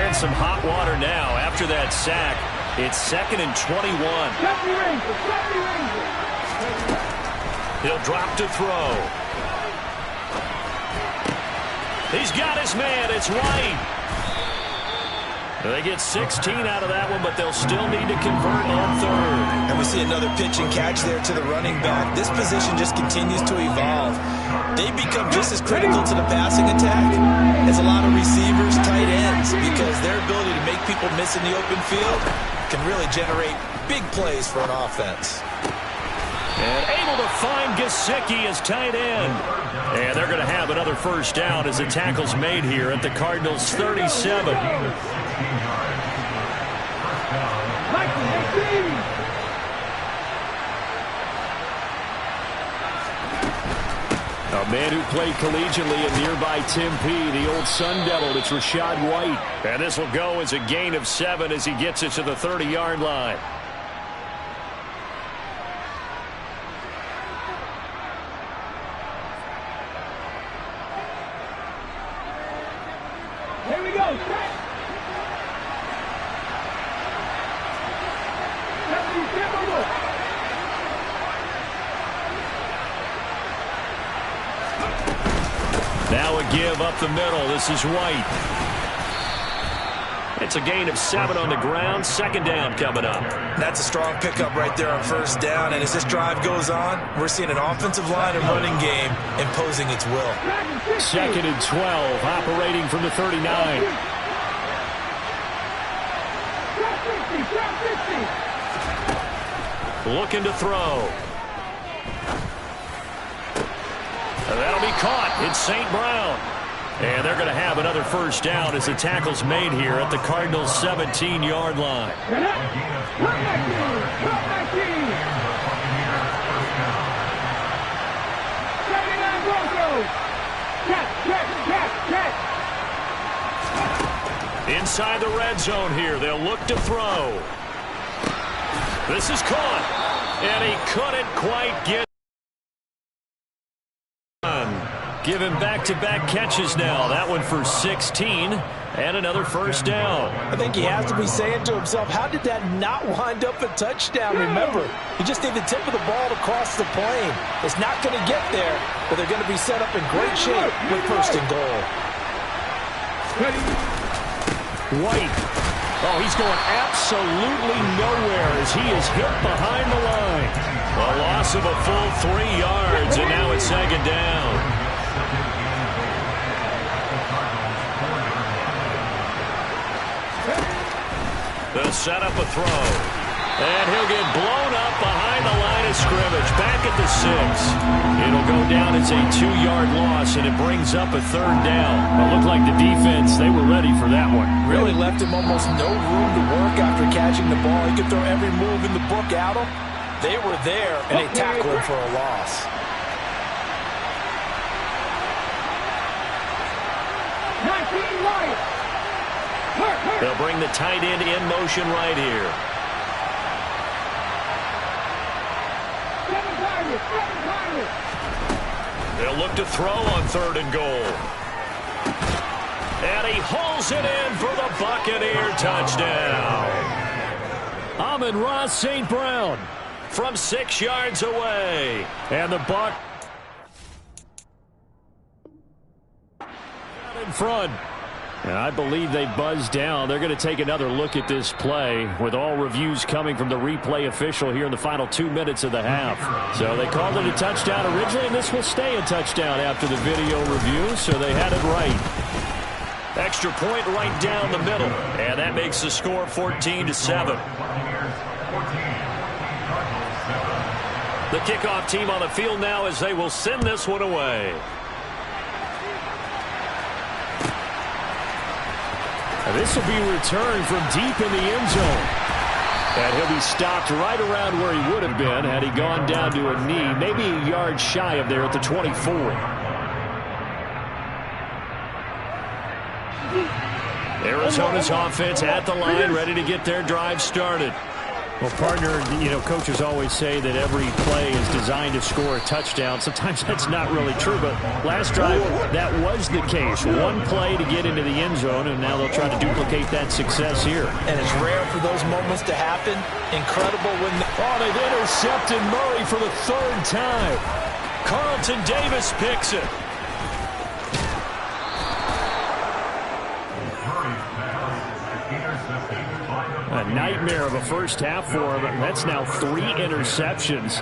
in some hot water now after that sack. It's 2nd and 21. He'll drop to throw. He's got his man. It's White. They get 16 out of that one, but they'll still need to convert on 3rd. And we see another pitch and catch there to the running back. This position just continues to evolve. They become just as critical to the passing attack as a lot of receivers, tight ends, because their ability to make people miss in the open field can really generate big plays for an offense. And able to find Gesicki as tight end. And they're going to have another first down as the tackle's made here at the Cardinals' 37. A man who played collegiately in nearby Tempe, the old Sun Devil, it's Rachaad White. And this will go as a gain of 7 as he gets it to the 30-yard line. Here we go. Now a give up the middle. This is White. It's a gain of 7 on the ground. 2nd down coming up. That's a strong pickup right there on 1st down. And as this drive goes on, we're seeing an offensive line and running game imposing its will. 2nd and 12, operating from the 39. Looking to throw. That'll be caught. It's St. Brown. And they're going to have another first down as the tackle's made here at the Cardinals' 17-yard line. Inside the red zone here. They'll look to throw. This is caught. And he couldn't quite get give him back-to-back catches now. That one for 16 and another first down. I think he has to be saying to himself, how did that not wind up a touchdown? Remember, he just need the tip of the ball to cross the plane. It's not going to get there, but they're going to be set up in great shape with 1st and goal. White. Oh, he's going absolutely nowhere as he is hit behind the line. A loss of a full 3 yards, and now it's 2nd down. They'll set up a throw. And he'll get blown up behind the line of scrimmage. Back at the 6. It'll go down as a 2-yard loss, and it brings up a 3rd down. It looked like the defense, they were ready for that one. Really left him almost no room to work after catching the ball. He could throw every move in the book at him. They were there, and they tackled him for a loss. They'll bring the tight end in motion right here. They'll look to throw on 3rd and goal. And he hauls it in for the Buccaneer touchdown. Amon-Ra St. Brown from 6 yards away. And the Buck in front. And I believe they buzzed down. They're going to take another look at this play with all reviews coming from the replay official here in the final 2 minutes of the half. So they called it a touchdown originally, and this will stay a touchdown after the video review, so they had it right. Extra point right down the middle, and that makes the score 14-7. The kickoff team on the field now as they will send this one away. This will be returned from deep in the end zone. And he'll be stopped right around where he would have been had he gone down to a knee, maybe a yard shy of there at the 24. Arizona's offense at the line, ready to get their drive started. Well, partner, coaches always say that every play is designed to score a touchdown. Sometimes that's not really true, but last drive, that was the case. One play to get into the end zone, and now they'll try to duplicate that success here. And it's rare for those moments to happen. Incredible when they've intercepted Murray for the third time. Carlton Davis picks it. A nightmare of a first half for him. That's now 3 interceptions.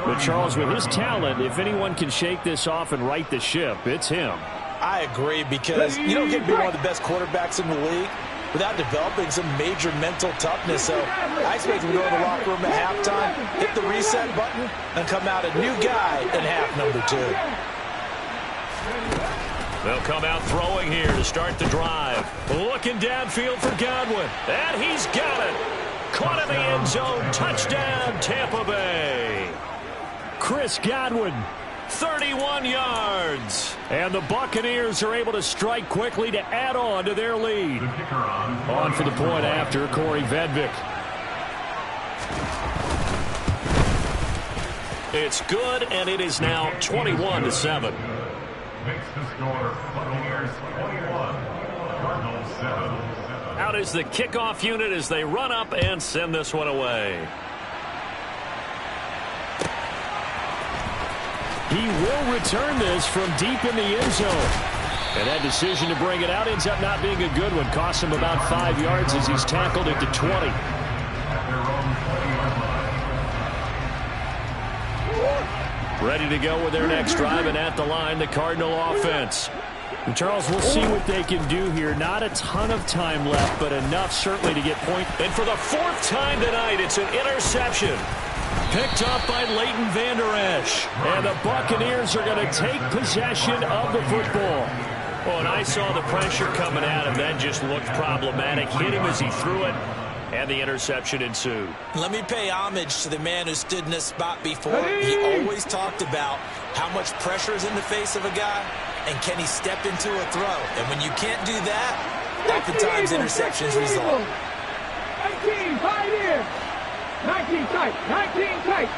But Charles, with his talent, if anyone can shake this off and right the ship, it's him. I agree, because you don't get to be one of the best quarterbacks in the league without developing some major mental toughness. So I expect him to go to the locker room at halftime, hit the reset button, and come out a new guy in half number 2. They'll come out throwing here to start the drive. Looking downfield for Godwin. And he's got it. Caught in the end zone. Touchdown, Tampa Bay. Chris Godwin, 31 yards. And the Buccaneers are able to strike quickly to add on to their lead. On for the point after, Corey Vedvik. It's good, and it is now 21-7. Makes the score Buccaneers 21, Cardinals 7. Out is the kickoff unit as they run up and send this one away. He will return this from deep in the end zone. And that decision to bring it out ends up not being a good one. Costs him about 5 yards as he's tackled at the 20. Ready to go with their next drive, and at the line, the Cardinal offense. And Charles, we'll see what they can do here. Not a ton of time left, but enough certainly to get points. And for the 4th time tonight, it's an interception. Picked up by Leighton Vander Esch. And the Buccaneers are going to take possession of the football. Well, and I saw the pressure coming at him. That just looked problematic. Hit him as he threw it. And the interception ensued. Let me pay homage to the man who stood in this spot before. He always talked about how much pressure is in the face of a guy, and can he step into a throw. And when you can't do that, oftentimes interceptions result. 19, 5 in. 19 tight, 19 tight.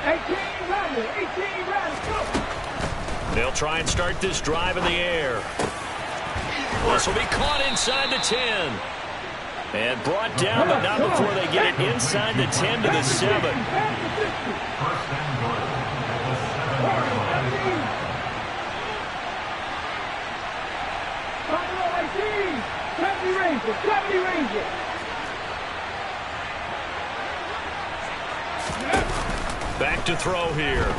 18 rounded, 18 rounded, go. They'll try and start this drive in the air. This will be caught inside the 10. And brought down, but not before they get it inside the 10 to the 7. Back to throw here.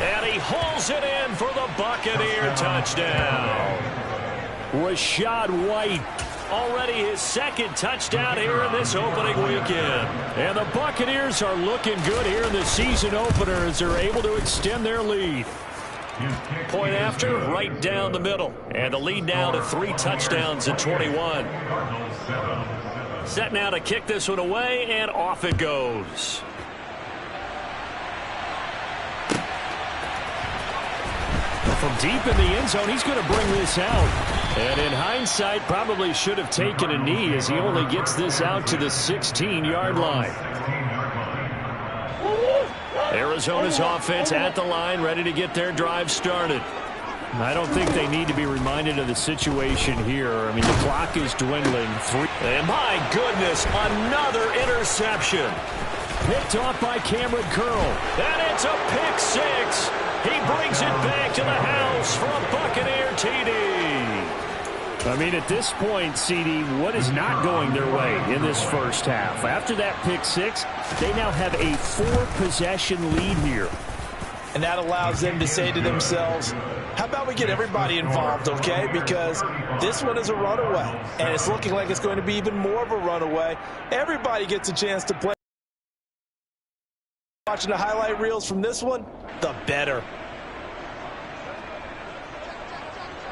And he hauls it in for the Buccaneer touchdown. Rashad White, already his 2nd touchdown here in this opening weekend. And the Buccaneers are looking good here in the season opener as they're able to extend their lead. Point after, right down the middle. And the lead now to 3 touchdowns at 21. Set now to kick this one away, and off it goes. From deep in the end zone, he's going to bring this out. And in hindsight, probably should have taken a knee as he only gets this out to the 16-yard line. Arizona's offense at the line, ready to get their drive started. I don't think they need to be reminded of the situation here. I mean, the clock is dwindling. And my goodness, another interception. Picked off by Cameron Curl. And it's a pick 6. He brings it back to the house for a Buccaneer TD. I mean, at this point, CD, what is not going their way in this first half? After that pick 6, they now have a 4-possession lead here. And that allows them to say to themselves, how about we get everybody involved, okay? Because this one is a runaway, and it's looking like it's going to be even more of a runaway. Everybody gets a chance to play. Watching the highlight reels from this one, the better.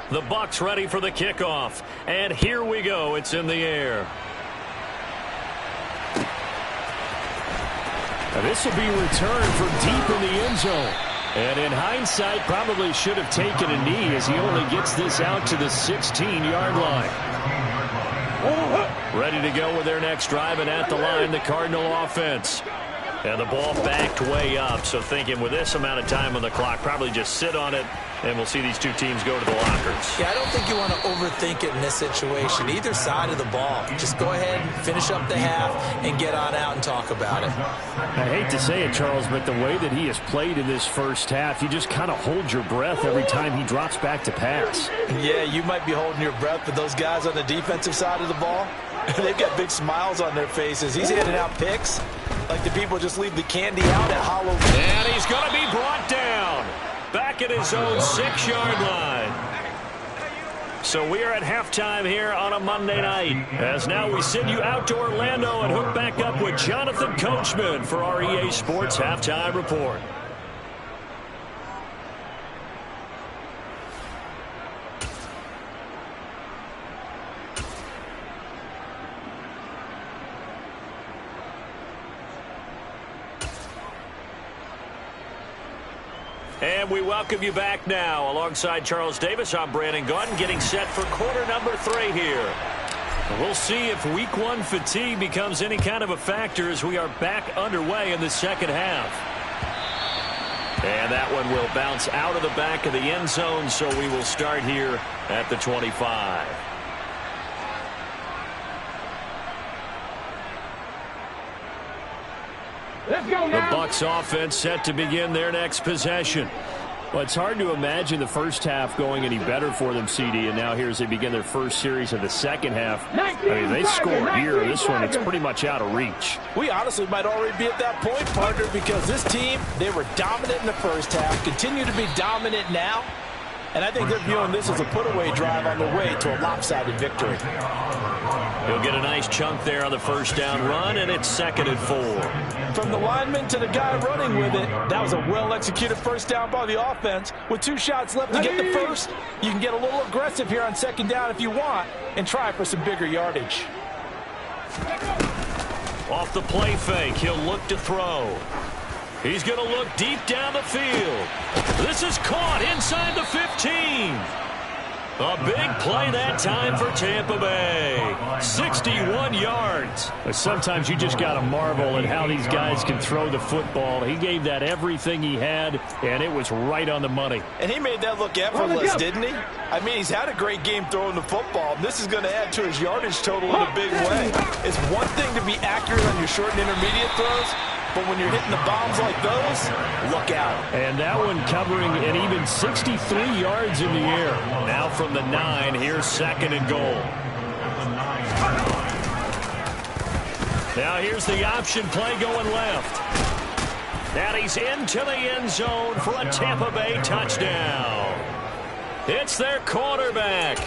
The Bucs ready for the kickoff. And here we go. It's in the air. Now this will be returned from deep in the end zone. And in hindsight, probably should have taken a knee as he only gets this out to the 16-yard line. Ready to go with their next drive, and at the line, the Cardinal offense. And the ball backed way up, so thinking with this amount of time on the clock, probably just sit on it, and we'll see these two teams go to the lockers. Yeah, I don't think you want to overthink it in this situation. Either side of the ball. Just go ahead, finish up the half, and get on out and talk about it. I hate to say it, Charles, but the way that he has played in this first half, you just kind of hold your breath every time he drops back to pass. Yeah, you might be holding your breath, but those guys on the defensive side of the ball, they've got big smiles on their faces. He's handing out picks like the people just leave the candy out at Hollow. And he's going to be brought down back at his own 6-yard line. So we are at halftime here on a Monday night, as now we send you out to Orlando and hook back up with Jonathan Coachman for our EA Sports Halftime Report. And we welcome you back now. Alongside Charles Davis, I'm Brandon Gaudin, getting set for quarter number 3 here. We'll see if week 1 fatigue becomes any kind of a factor as we are back underway in the second half. And that one will bounce out of the back of the end zone, so we will start here at the 25. Let's go now. The Bucs offense set to begin their next possession. Well, it's hard to imagine the first half going any better for them, CD, and now here as they begin their first series of the second half. I mean, they score here. This one, it's pretty much out of reach. We honestly might already be at that point, partner, because this team, they were dominant in the first half, continue to be dominant now, and I think they're viewing this as a put-away drive on their way to a lopsided victory. He'll get a nice chunk there on the first down run, and it's 2nd and 4. From the lineman to the guy running with it, that was a well-executed first down by the offense. With 2 shots left to get the first, you can get a little aggressive here on 2nd down if you want and try for some bigger yardage. Off the play fake, he'll look to throw. He's going to look deep down the field. This is caught inside the 15. A big play that time for Tampa Bay. 61 yards. Sometimes you just got to marvel at how these guys can throw the football. He gave that everything he had, and it was right on the money. And he made that look effortless, didn't he? I mean, he's had a great game throwing the football. This is going to add to his yardage total in a big way. It's one thing to be accurate on your short and intermediate throws, but when you're hitting the bombs like those, look out. And that one covering an even 63 yards in the air. Now from the 9, here's 2nd and goal. Now here's the option play going left. And he's into the end zone for a Tampa Bay touchdown. It's their quarterback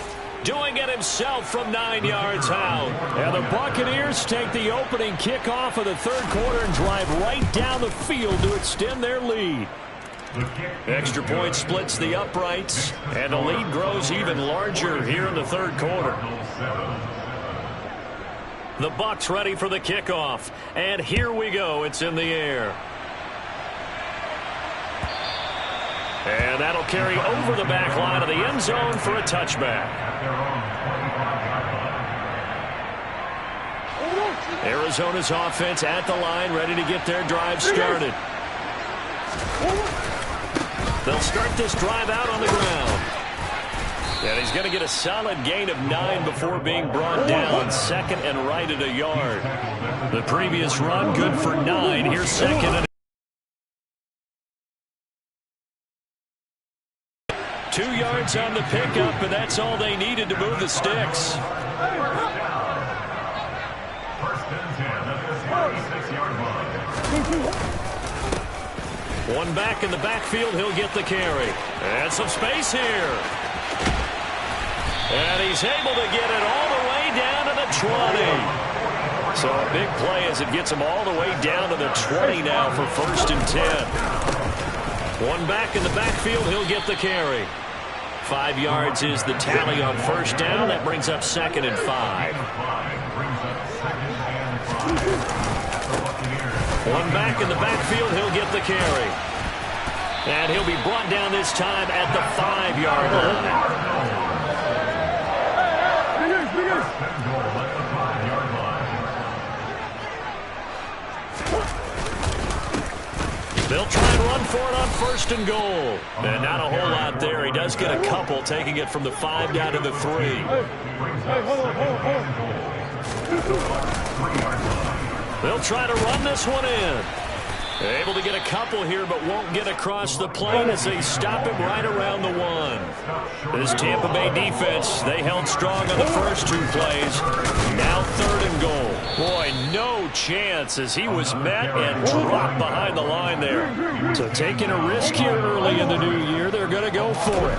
doing it himself from 9 yards out. And the Buccaneers take the opening kickoff of the 3rd quarter and drive right down the field to extend their lead. Extra point splits the uprights, and the lead grows even larger here in the 3rd quarter. The Bucs ready for the kickoff, and here we go. It's in the air. And that'll carry over the back line of the end zone for a touchback. Arizona's offense at the line, ready to get their drive started. They'll start this drive out on the ground. And he's going to get a solid gain of 9 before being brought down. 2nd and right at a yard. The previous run good for 9. Here's 2nd and 2 yards on the pickup, and that's all they needed to move the sticks. One back in the backfield, he'll get the carry. And some space here. And he's able to get it all the way down to the 20. So a big play as it gets him all the way down to the 20 now for 1st and 10. One back in the backfield, he'll get the carry. 5 yards is the tally on 1st down. That brings up 2nd and 5. One back in the backfield, he'll get the carry. And he'll be brought down this time at the 5-yard line. They'll try and run for it on 1st and goal. And not a whole lot there. He does get a couple, taking it from the 5 down to the 3. They'll try to run this one in. Able to get a couple here, but won't get across the plane as they stop him right around the 1. This Tampa Bay defense, they held strong on the first 2 plays. Now 3rd and goal. Boy, no chance as he was met and dropped behind the line there. So taking a risk here early in the new year, they're going to go for it.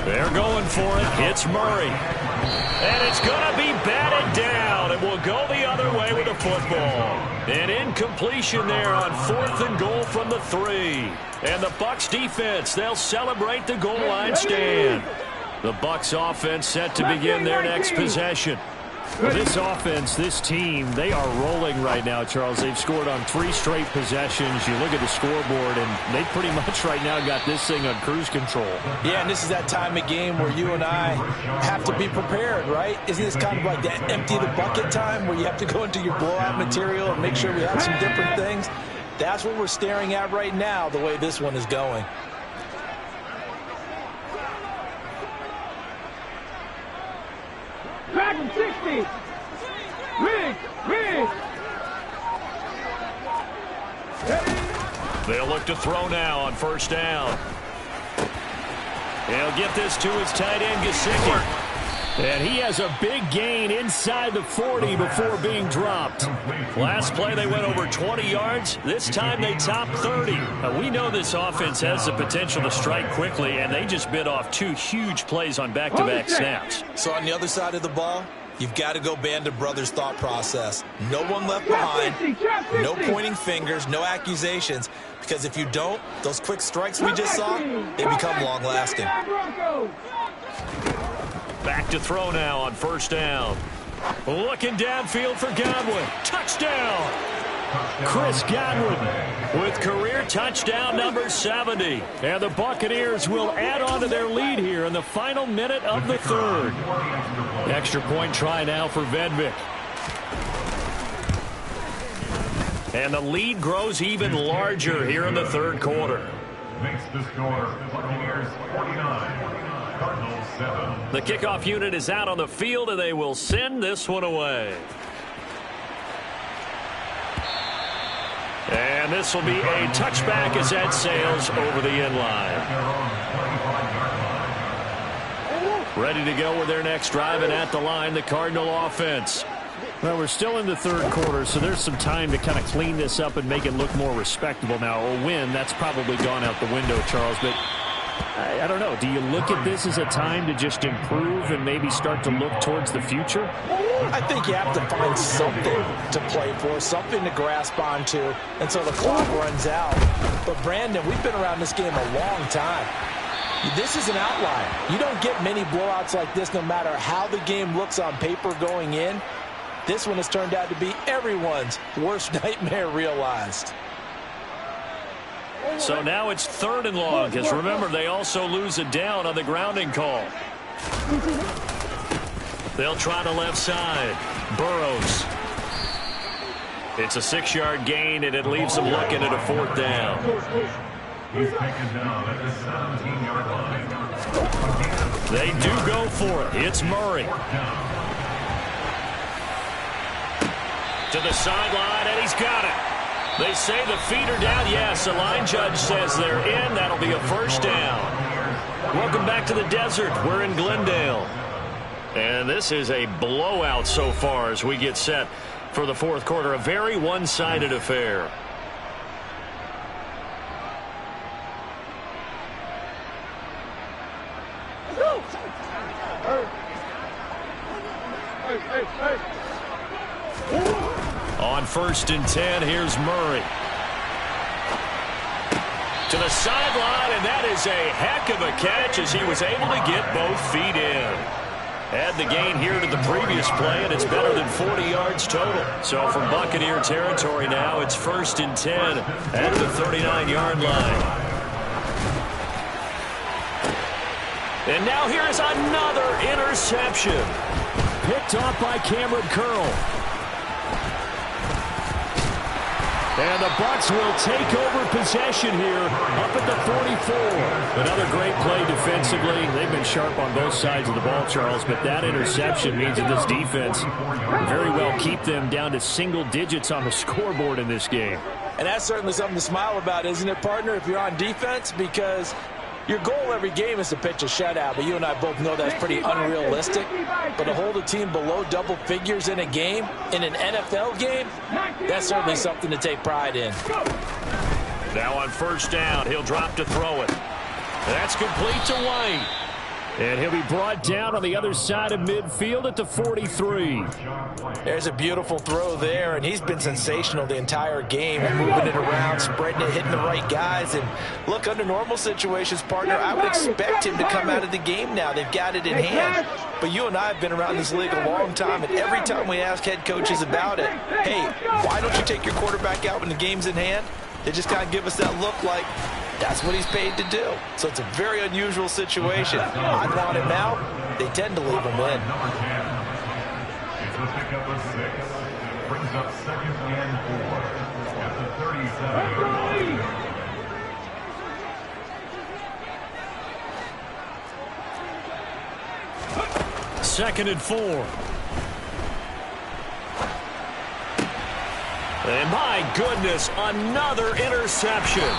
They're going for it. It's Murray. And it's going to be batted down, and will go the other way with the football. An incompletion there on 4th and goal from the 3. And the Bucs defense, they'll celebrate the goal line stand. The Bucs offense set to begin their next possession. Well, this offense, this team, they are rolling right now, Charles. They've scored on 3 straight possessions. You look at the scoreboard, and they pretty much right now got this thing on cruise control. Yeah, and this is that time of game where you and I have to be prepared, right? Isn't this kind of like that empty the bucket time where you have to go into your blowout material and make sure we have some different things? That's what we're staring at right now, the way this one is going. Back in 60. Rig. They'll look to throw now on 1st down. He'll get this to his tight end, Gesicki. And he has a big gain inside the 40 before being dropped. Last play, they went over 20 yards. This time, they topped 30. Now, we know this offense has the potential to strike quickly, and they just bit off 2 huge plays on back-to-back snaps. So on the other side of the ball, you've got to go Band of Brothers thought process. No one left behind, no pointing fingers, no accusations. Because if you don't, those quick strikes we just saw, they become long-lasting. Back to throw now on 1st down. Looking downfield for Godwin. Touchdown! Chris Godwin with career touchdown number 70. And the Buccaneers will add on to their lead here in the final minute of the 3rd. Extra point try now for Vedvik. And the lead grows even larger here in the 3rd quarter. Makes the score Buccaneers 49. Cardinals 7. The kickoff unit is out on the field, and they will send this one away. And this will be a touchback as that sails over the end line. Ready to go with their next drive, and at the line, the Cardinal offense. Well, we're still in the 3rd quarter, so there's some time to kind of clean this up and make it look more respectable. Now, a win, that's probably gone out the window, Charles, but I don't know. Do you look at this as a time to just improve and maybe start to look towards the future? I think you have to find something to play for, something to grasp onto until the clock runs out. But, Brandon, we've been around this game a long time. This is an outlier. You don't get many blowouts like this no matter how the game looks on paper going in. This one has turned out to be everyone's worst nightmare realized. So now it's 3rd and long, because remember, they also lose a down on the grounding call. They'll try the left side. Burrows. It's a 6-yard gain, and it leaves them looking at a 4th down. He's taken down at the 17-yard line. They do go for it. It's Murray. To the sideline, and he's got it. They say the feet are down. Yes, the line judge says they're in. That'll be a 1st down. Welcome back to the desert. We're in Glendale. And this is a blowout so far as we get set for the 4th quarter. A very one-sided affair. On 1st and 10, here's Murray. To the sideline, and that is a heck of a catch as he was able to get both feet in. Add the gain here to the previous play, and it's better than 40 yards total. So from Buccaneer territory now, it's 1st and 10 at the 39-yard line. And now here is another interception. Picked off by Cameron Curl. And the Bucs will take over possession here up at the 44. Another great play defensively. They've been sharp on both sides of the ball, Charles, but that interception means that this defense very well keep them down to single digits on the scoreboard in this game. And that's certainly something to smile about, isn't it, partner, if you're on defense? Because your goal every game is to pitch a shutout, but you and I both know that's pretty unrealistic. But to hold a team below double figures in a game, in an NFL game, that's certainly something to take pride in. Now on first down, he'll drop to throw it. That's complete to White. And he'll be brought down on the other side of midfield at the 43. There's a beautiful throw there, and he's been sensational the entire game, moving it around, spreading it, hitting the right guys. And look, under normal situations, partner, I would expect him to come out of the game now. They've got it in hand. But you and I have been around this league a long time, and every time we ask head coaches about it, hey, why don't you take your quarterback out when the game's in hand? They just kind of give us that look like, that's what he's paid to do. So it's a very unusual situation. I want him now. They tend to leave him in. Number 10. It's a pickup of 6. Brings up 2nd and 4 at the 37. 2nd and 4. And my goodness, another interception.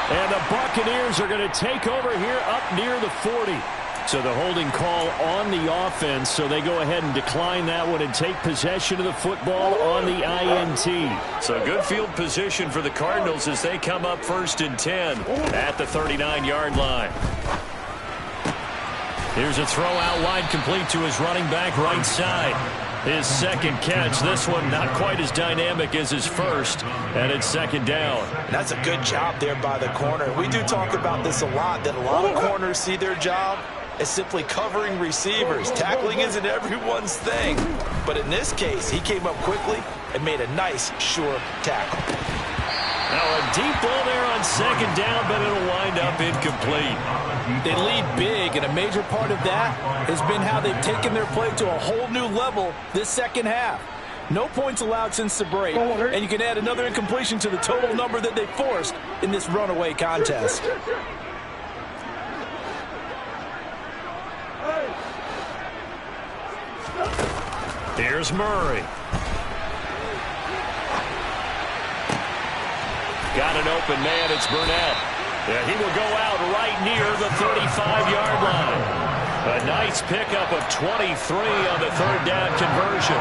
And the Buccaneers are going to take over here up near the 40. So the holding call on the offense, so they go ahead and decline that one and take possession of the football on the INT. So good field position for the Cardinals as they come up 1st and 10 at the 39-yard line. Here's a throw out wide, complete to his running back right side. His second catch. This one not quite as dynamic as his first, and it's 2nd down. That's a good job there by the corner. We do talk about this a lot, that a lot of corners see their job as simply covering receivers. Tackling isn't everyone's thing. But in this case, he came up quickly and made a nice, sure tackle. Now a deep ball there on 2nd down, but it'll wind up incomplete. They lead big, and a major part of that has been how they've taken their play to a whole new level this second half. No points allowed since the break, and you can add another incompletion to the total number that they forced in this runaway contest. Here's Murray. Got an open man, it's Burnett. Yeah, he will go out right near the 35-yard line. A nice pickup of 23 on the 3rd down conversion.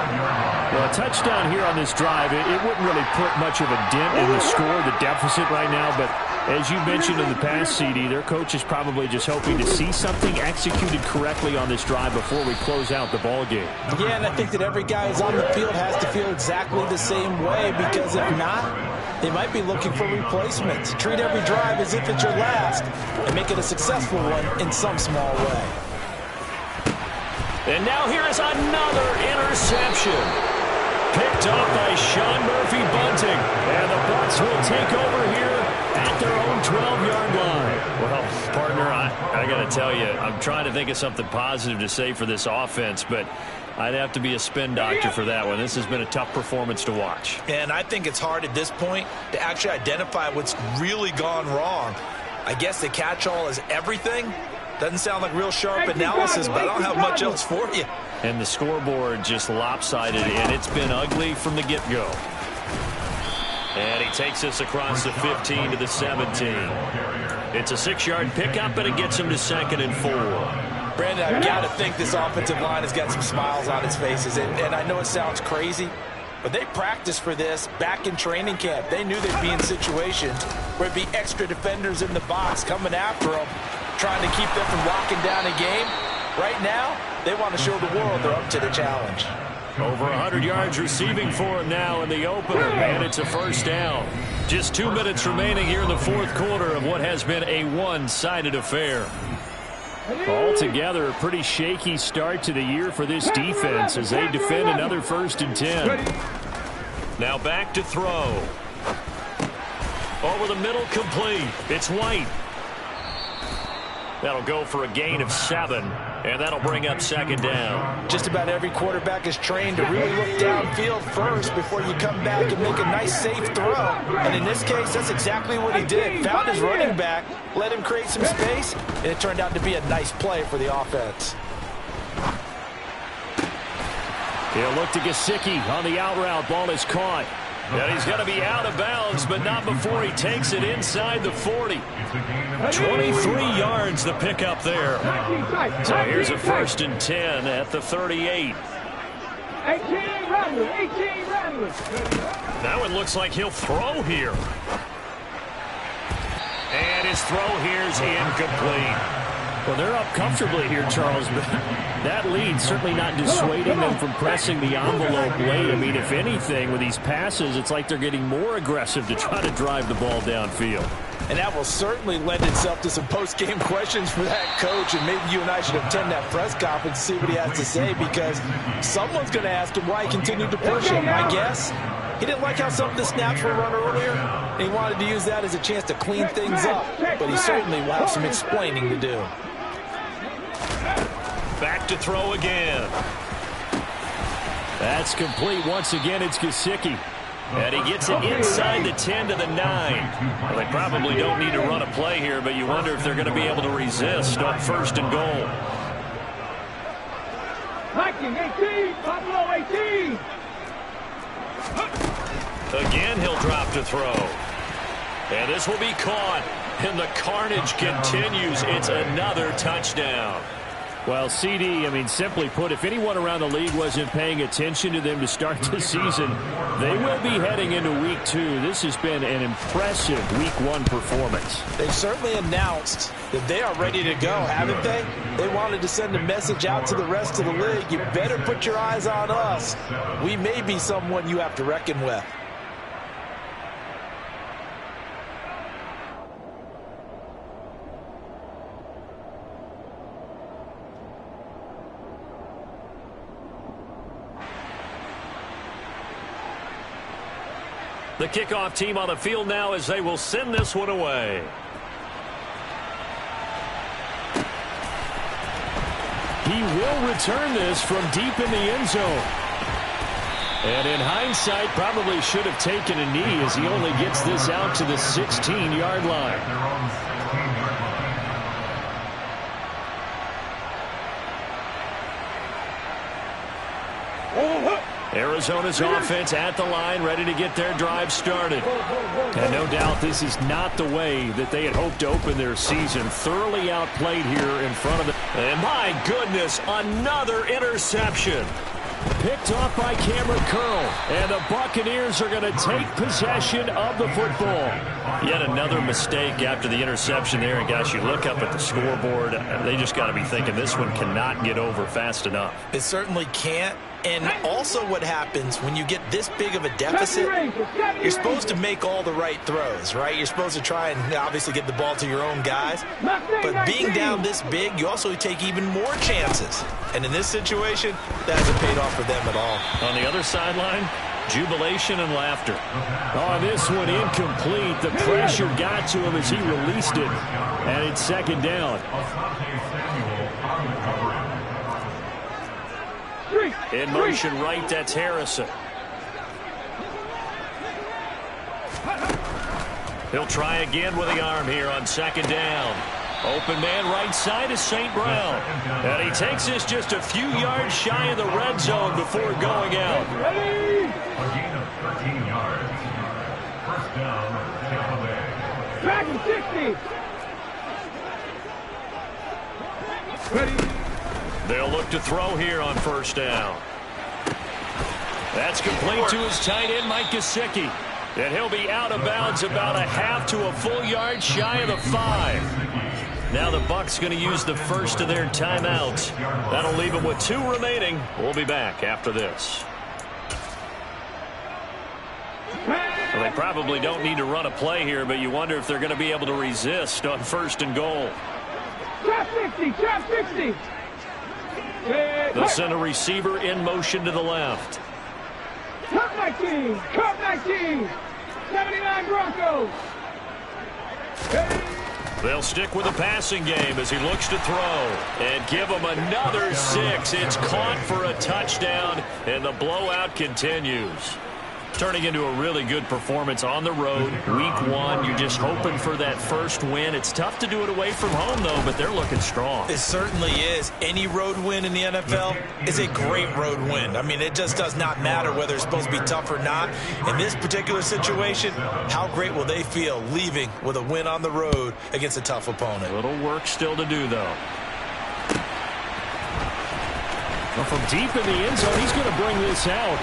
Well, a touchdown here on this drive, it wouldn't really put much of a dent in the score, the deficit right now, but as you mentioned in the past, CD, their coach is probably just hoping to see something executed correctly on this drive before we close out the ball game. Yeah, and I think that every guy who's on the field has to feel exactly the same way, because if not, they might be looking for replacements. Treat every drive as if it's your last and make it a successful one in some small way. And now here is another interception. Picked up by Sean Murphy-Bunting. And the Bucs will take over here at their own 12-yard line. Well, partner, I got to tell you, I'm trying to think of something positive to say for this offense, but I'd have to be a spin doctor for that one. This has been a tough performance to watch. And I think it's hard at this point to actually identify what's really gone wrong. I guess the catch-all is everything. Doesn't sound like real sharp analysis, but I don't have much else for you. And the scoreboard just lopsided, and it's been ugly from the get-go. And he takes us across the 15 to the 17. It's a 6-yard pickup, and it gets him to 2nd and 4. Brandon, I've got to think this offensive line has got some smiles on its faces. And I know it sounds crazy, but they practiced for this back in training camp. They knew they'd be in situations where it'd be extra defenders in the box coming after them, trying to keep them from locking down a game. Right now, they want to show the world they're up to the challenge. Over 100 yards receiving for him now in the opener, and it's a 1st down. Just 2 minutes remaining here in the 4th quarter of what has been a one-sided affair. Altogether, a pretty shaky start to the year for this defense as they defend another 1st and 10. Now back to throw. Over the middle, complete. It's White. That'll go for a gain of 7, and that'll bring up second down. Just about every quarterback is trained to really look downfield first before you come back and make a nice, safe throw. And in this case, that's exactly what he did. Found his running back, let him create some space, and it turned out to be a nice play for the offense. He'll look to Gesicki on the out route. Ball is caught. And he's going to be out of bounds, but not before he takes it inside the 40. 23 yards the pickup there. So here's a 1st and 10 at the 38. 18 Rattlers, 18 Rattlers. Now it looks like he'll throw here. And his throw here is incomplete. Well, they're up comfortably here, Charles, but that lead certainly not dissuading them from pressing the envelope late. I mean, if anything, with these passes, it's like they're getting more aggressive to try to drive the ball downfield. And that will certainly lend itself to some post-game questions for that coach, and maybe you and I should attend that press conference and see what he has to say, because someone's going to ask him why he continued to push him. I guess he didn't like how some of the snaps were run earlier, and he wanted to use that as a chance to clean things up, but he certainly will have some explaining to do. Back to throw again. That's complete. Once again, it's Gesicki. And he gets it inside the 10 to the 9. Well, they probably don't need to run a play here, but you wonder if they're going to be able to resist on 1st and goal. Viking 18, Buffalo 18. Again, he'll drop to throw. And this will be caught. And the carnage continues. It's another touchdown. Well, CD, I mean, simply put, if anyone around the league wasn't paying attention to them to start the season, they will be heading into Week 2. This has been an impressive Week 1 performance. They've certainly announced that they are ready to go, haven't they? They wanted to send a message out to the rest of the league. You better put your eyes on us. We may be someone you have to reckon with. The kickoff team on the field now as they will send this one away. He will return this from deep in the end zone. And in hindsight, probably should have taken a knee as he only gets this out to the 16-yard line. Arizona's offense at the line, ready to get their drive started. And no doubt this is not the way that they had hoped to open their season. Thoroughly outplayed here in front of them. And my goodness, another interception. Picked off by Cameron Curl. And the Buccaneers are going to take possession of the football. Yet another mistake after the interception there. And gosh, you look up at the scoreboard, they just got to be thinking this one cannot get over fast enough. It certainly can't. And also what happens when you get this big of a deficit, you're supposed to make all the right throws, right? You're supposed to try and obviously get the ball to your own guys. But being down this big, you also take even more chances. And in this situation, that hasn't paid off for them at all. On the other sideline, jubilation and laughter. Oh, this one incomplete. The pressure got to him as he released it. And it's second down. In motion right, that's Harrison. He'll try again with the arm here on second down. Open man right side is St. Brown. And he takes this just a few yards shy of the red zone before going out. A gain of 13 yards. First down, Tampa Bay. Back in 60. Ready. They'll look to throw here on first down. That's complete to his tight end, Mike Gesicki. And he'll be out of bounds about a half to a full yard shy of the 5. Now the Bucs going to use the first of their timeouts. That'll leave them with 2 remaining. We'll be back after this. Well, they probably don't need to run a play here, but you wonder if they're going to be able to resist on first and goal. Trap 60, trap 60. They'll send a receiver in motion to the left. Cup 19, Cup 19, 79 Broncos. They'll stick with the passing game as he looks to throw and give him another 6. It's caught for a touchdown, and the blowout continues. Turning into a really good performance on the road. Week 1, you're just hoping for that first win. It's tough to do it away from home, though, but they're looking strong. It certainly is. Any road win in the NFL is a great road win. I mean, it just does not matter whether it's supposed to be tough or not. In this particular situation, how great will they feel leaving with a win on the road against a tough opponent? A little work still to do, though. Well, from deep in the end zone, he's going to bring this out.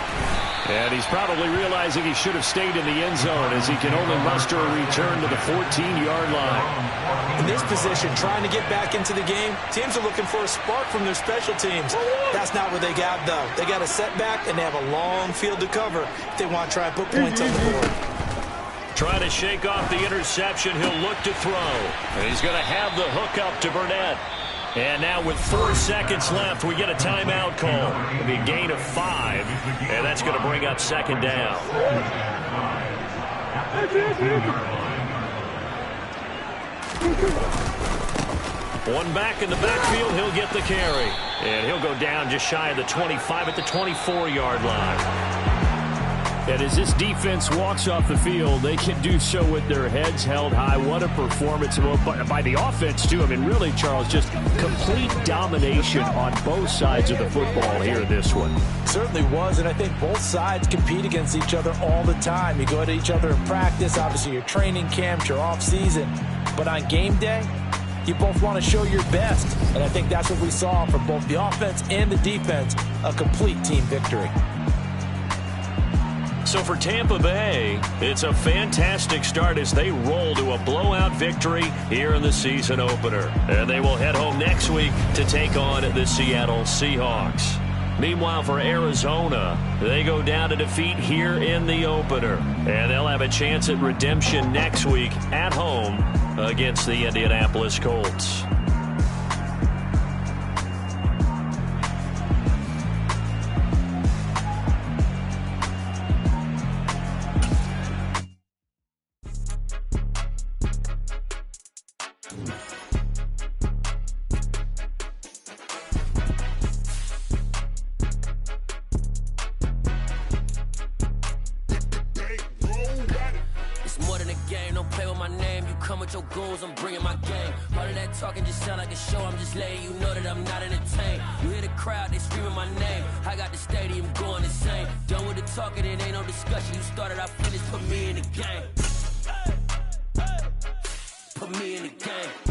And he's probably realizing he should have stayed in the end zone as he can only muster a return to the 14-yard line. In this position, trying to get back into the game, teams are looking for a spark from their special teams. That's not what they got, though. They got a setback, and they have a long field to cover if they want to try and put points on the board. Trying to shake off the interception, he'll look to throw. And he's going to have the hook up to Burnett. And now with 4 seconds left, we get a timeout call. It'll be a gain of 5, and that's going to bring up second down. One back in the backfield, he'll get the carry. And he'll go down just shy of the 25 at the 24-yard line. And as this defense walks off the field, they can do so with their heads held high. What a performance by the offense, too. I mean, really, Charles, just complete domination on both sides of the football here in this one. Certainly was, and I think both sides compete against each other all the time. You go at each other in practice, obviously your training camps, your off-season. But on game day, you both want to show your best. And I think that's what we saw from both the offense and the defense, a complete team victory. So for Tampa Bay, it's a fantastic start as they roll to a blowout victory here in the season opener. And they will head home next week to take on the Seattle Seahawks. Meanwhile, for Arizona, they go down to defeat here in the opener. And they'll have a chance at redemption next week at home against the Indianapolis Colts. Talking just sound like a show. I'm just letting you know that I'm not entertained. You hear the crowd, they screaming my name. I got the stadium going insane. Done with the talking, it ain't no discussion. You started, I finished, put me in the game. Put me in the game.